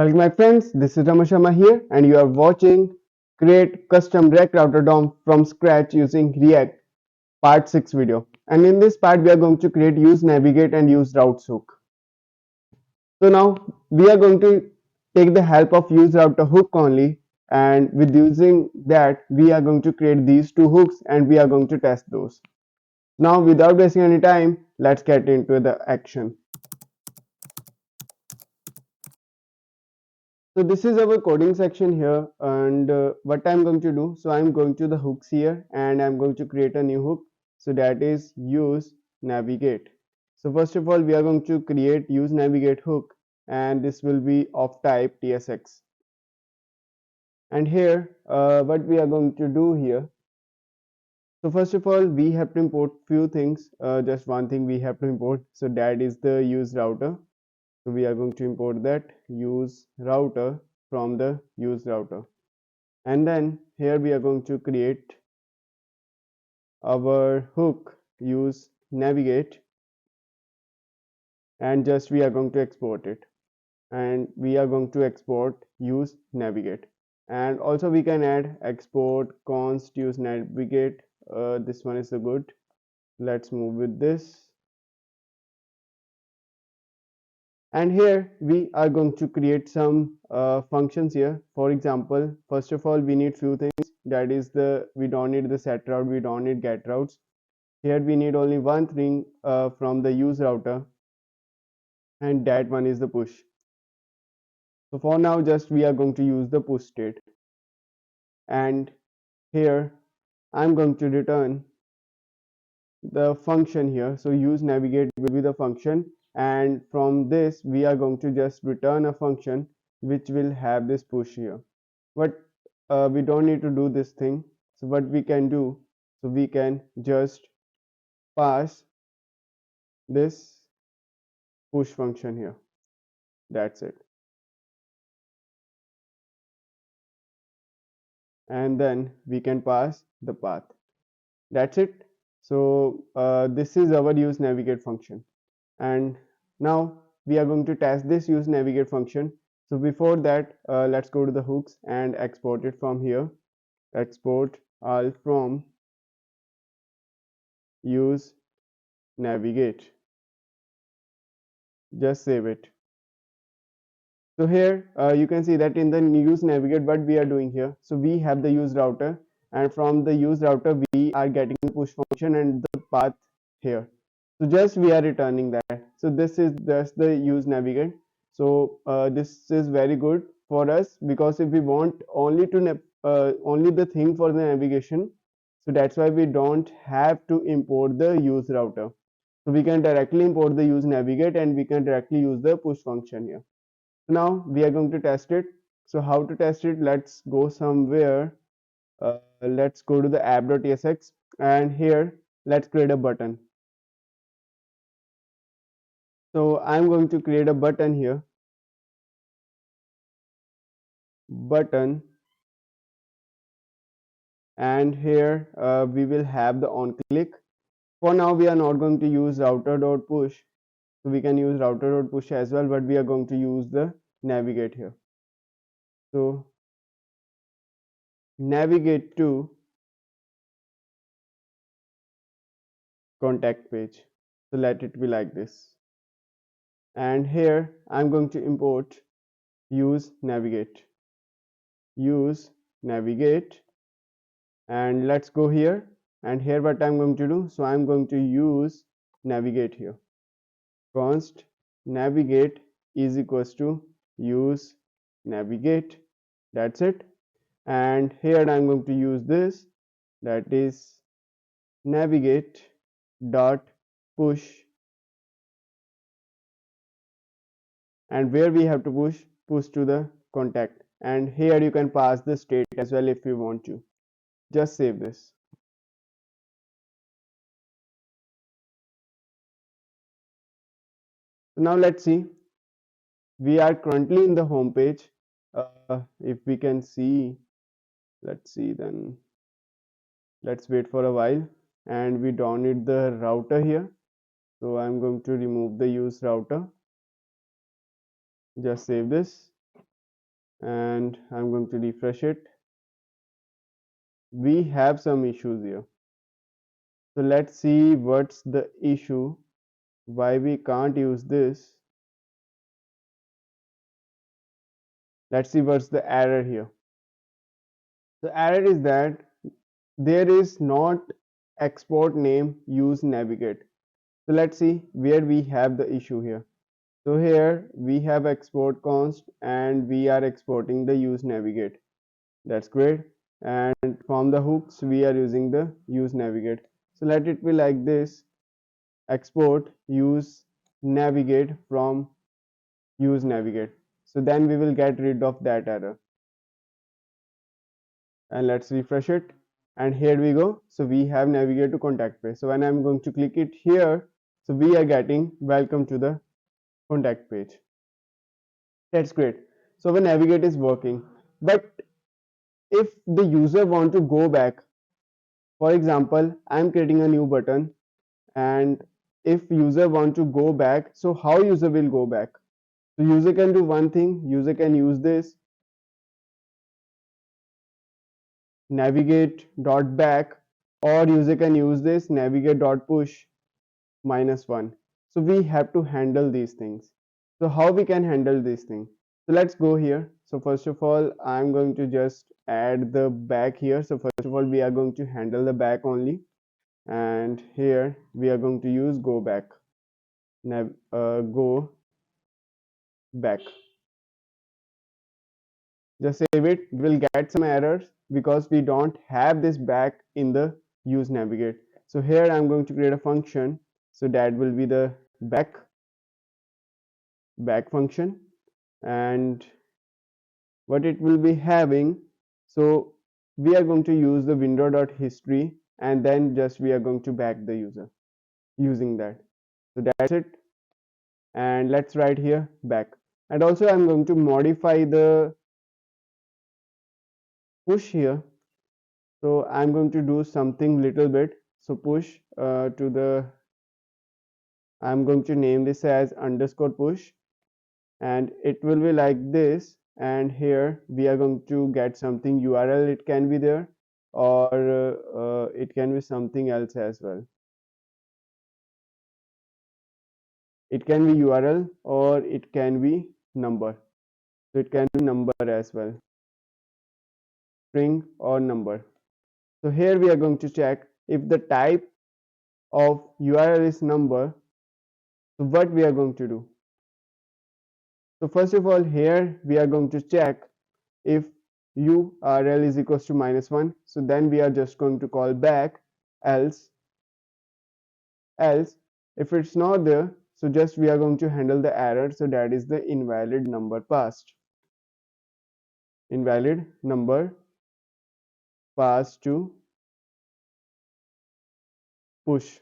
Welcome my friends, this is Ramashama here and you are watching Create Custom React Router DOM from scratch using React part 6 video. And in this part we are going to create useNavigate and useRoutes hook. So now we are going to take the help of useRouter hook only, and with using that we are going to create these two hooks and we are going to test those. Now without wasting any time, let's get into the action. So this is our coding section here, and what I'm going to do, so I'm going to the hooks here and I'm going to create a new hook. So that is use navigate. So first of all we are going to create use navigate hook, and this will be of type tsx. And here what we are going to do here, so first of all we have to import few things, just one thing we have to import, so that is the use router. So we are going to import that use router from the use router. And then here we are going to create our hook use navigate, and just we are going to export it, and we are going to export use navigate. And also we can add export const use navigate. This one is a good, let's move with this. And here we are going to create some functions here. For example, first of all we need few things, that is the, we don't need the set route, we don't need get routes. Here we need only one thing from the use router, and that one is the push. So for now just we are going to use the push state, and here I'm going to return the function here. So use navigate will be the function, and from this we are going to just return a function which will have this push here. But we don't need to do this thing. So what we can do, so we can just pass this push function here. That's it. And then we can pass the path. That's it. So this is our use navigate function, and now we are going to test this use navigate function. So before that let's go to the hooks and export it from here. Export all from use navigate, just save it. So here you can see that in the use navigate what we are doing here, so we have the use router, and from the use router we are getting the push function and the path here. So just we are returning that. So this is just the use navigate. So this is very good for us, because if we want only to only the thing for the navigation, so that's why we don't have to import the use router. So we can directly import the use navigate and we can directly use the push function here. Now we are going to test it. So how to test it, let's go somewhere. Let's go to the app.tsx, and here let's create a button. So I'm going to create a button here, button, and here we will have the on click. For now we are not going to use router.push, so we can use router.push as well, but we are going to use the navigate here. So navigate to contact page. So let it be like this. And here I'm going to import use navigate, use navigate, and let's go here. And here what I'm going to do, so I'm going to use navigate here. Const navigate is equals to use navigate. That's it. And here I'm going to use this, that is navigate dot push, and where we have to push to the contact. And here you can pass the state as well if you want to. Just save this. So now let's see, we are currently in the home page. If we can see, let's see, then let's wait for a while. And we don't need the router here, so I'm going to remove the use router. Just save this. and I'm going to refresh it. We have some issues here. So let's see what's the issue, why we can't use this. Let's see what's the error here. The error is that there is not export name useNavigate. So let's see where we have the issue here. So here we have export const and we are exporting the useNavigate. That's great. And from the hooks we are using the useNavigate. So let it be like this: export use navigate from useNavigate. So then we will get rid of that error. And let's refresh it, and here we go. So we have navigate to contact page. So when I'm going to click it here, so we are getting welcome to the contact page. That's great. So the navigate is working, but if the user want to go back, for example, I'm creating a new button, and if user want to go back, so how user will go back? So user can do one thing. User can use this navigate dot back, or user can use this navigate dot push -1. So we have to handle these things. So how we can handle these things? So let's go here. So first of all, I'm going to just add the back here. So first of all, we are going to handle the back only, and here we are going to use go back. Go back. Just save it. We will get some errors because we don't have this back in the use navigate. So here I'm going to create a function. So that will be the back function, and what it will be having. So we are going to use the window.history, and then just we are going to back the user using that. So that's it. And let's write here back. And also I'm going to modify the push here. So I'm going to do something little bit. So push to the, I'm going to name this as underscore push, and it will be like this. And here we are going to get something URL. It can be there, or it can be something else as well. It can be URL or it can be number. So it can be number as well, string or number. So here we are going to check if the type of URL is number. So what we are going to do? So first of all, here we are going to check if URL is equals to -1. So then we are just going to call back. Else else if it's not there, so just we are going to handle the error. So that is the invalid number passed. Invalid number passed to push.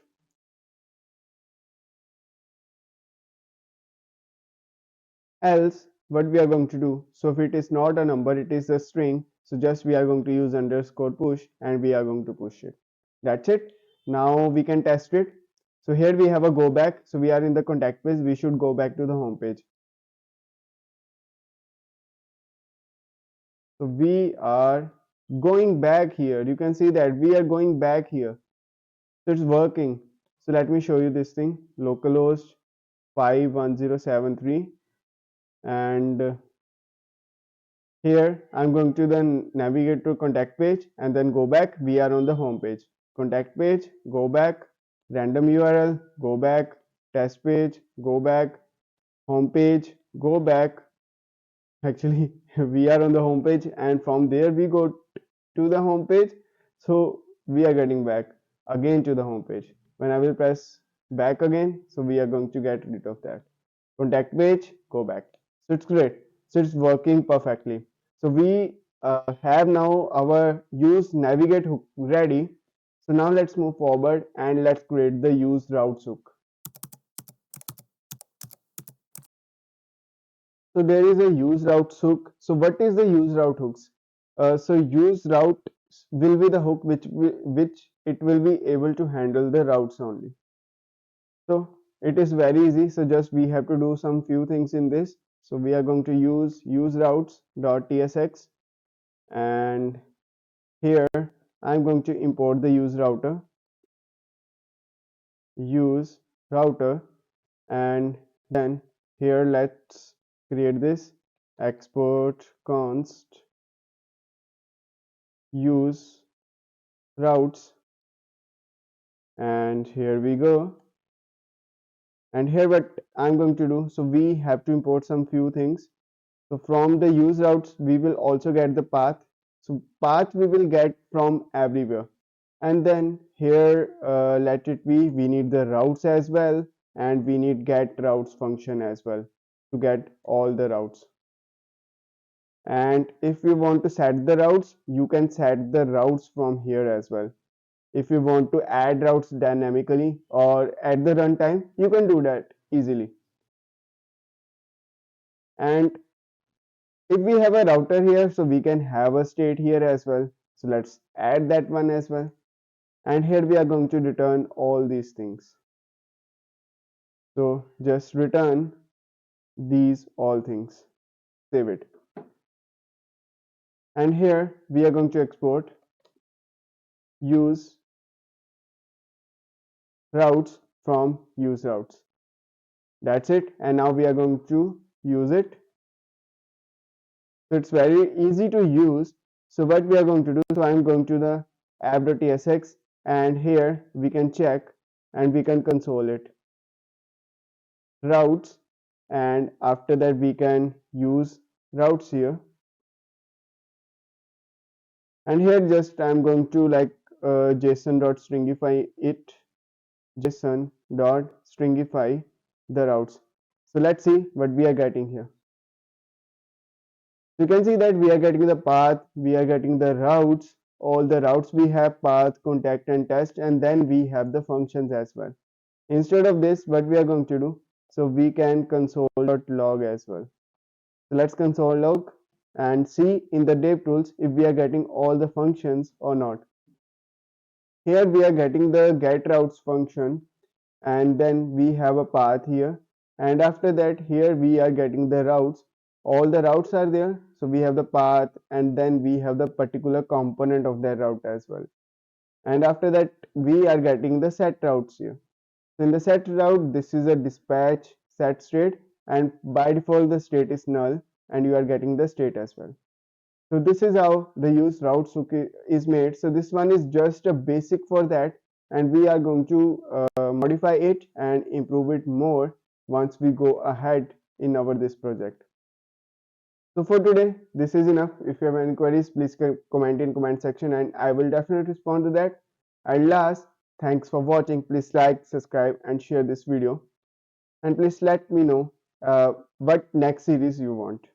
Else what we are going to do, so if it is not a number, it is a string, so just we are going to use underscore push and we are going to push it. That's it. Now we can test it. So here we have a go back. So we are in the contact page. We should go back to the home page. So we are going back here. You can see that we are going back here. So it's working. So let me show you this thing. Localhost 51073, and here I'm going to then navigate to contact page and then go back. We are on the home page. Contact page, go back, random URL, go back, test page, go back, home page, go back. Actually, we are on the home page, and from there we go to the home page. So we are getting back again to the home page. When I will press back again, so we are going to get rid of that. Contact page, go back. So it's great. So it's working perfectly. So we have now our use navigate hook ready. So now let's move forward and let's create the use routes hook. So there is a use routes hook. So what is the use route hooks? So use route will be the hook which it will be able to handle the routes only. So it is very easy. So just we have to do some few things in this. So we are going to use useRoutes.tsx, and here I'm going to import the use router, and then here let's create this export const use routes, and here we go. And here what I'm going to do, so we have to import some few things. So from the use routes we will also get the path. So path we will get from everywhere, and then here let it be, we need the routes as well, and we need get routes function as well to get all the routes. And if you want to set the routes, you can set the routes from here as well. If you want to add routes dynamically or at the runtime, you can do that easily. And if we have a router here, so we can have a state here as well. So let's add that one as well. And here we are going to return all these things. So just return these all things, save it. And here we are going to export use routes from use routes. That's it. And now we are going to use it. So it's very easy to use. So what we are going to do, so I'm going to the app.tsx, and here we can check and we can console it routes, and after that we can use routes here. And here just I'm going to like json.stringify it, json.stringify the routes. So let's see what we are getting here. You can see that we are getting the path, we are getting the routes, all the routes we have path, contact and test, and then we have the functions as well. Instead of this, what we are going to do, so we can console.log as well. So let's console log and see in the dev tools if we are getting all the functions or not. Here we are getting the get routes function, and then we have a path here, and after that here we are getting the routes. All the routes are there, so we have the path, and then we have the particular component of that route as well. And after that we are getting the set routes here. So in the set route, this is a dispatch set state, and by default the state is null, and you are getting the state as well. So this is how the use routes is made. So this one is just a basic for that, and we are going to modify it and improve it more once we go ahead in our this project. So for today, this is enough. If you have any queries, please comment in comment section, and I will definitely respond to that. And last, thanks for watching. Please like, subscribe, and share this video. And please let me know what next series you want.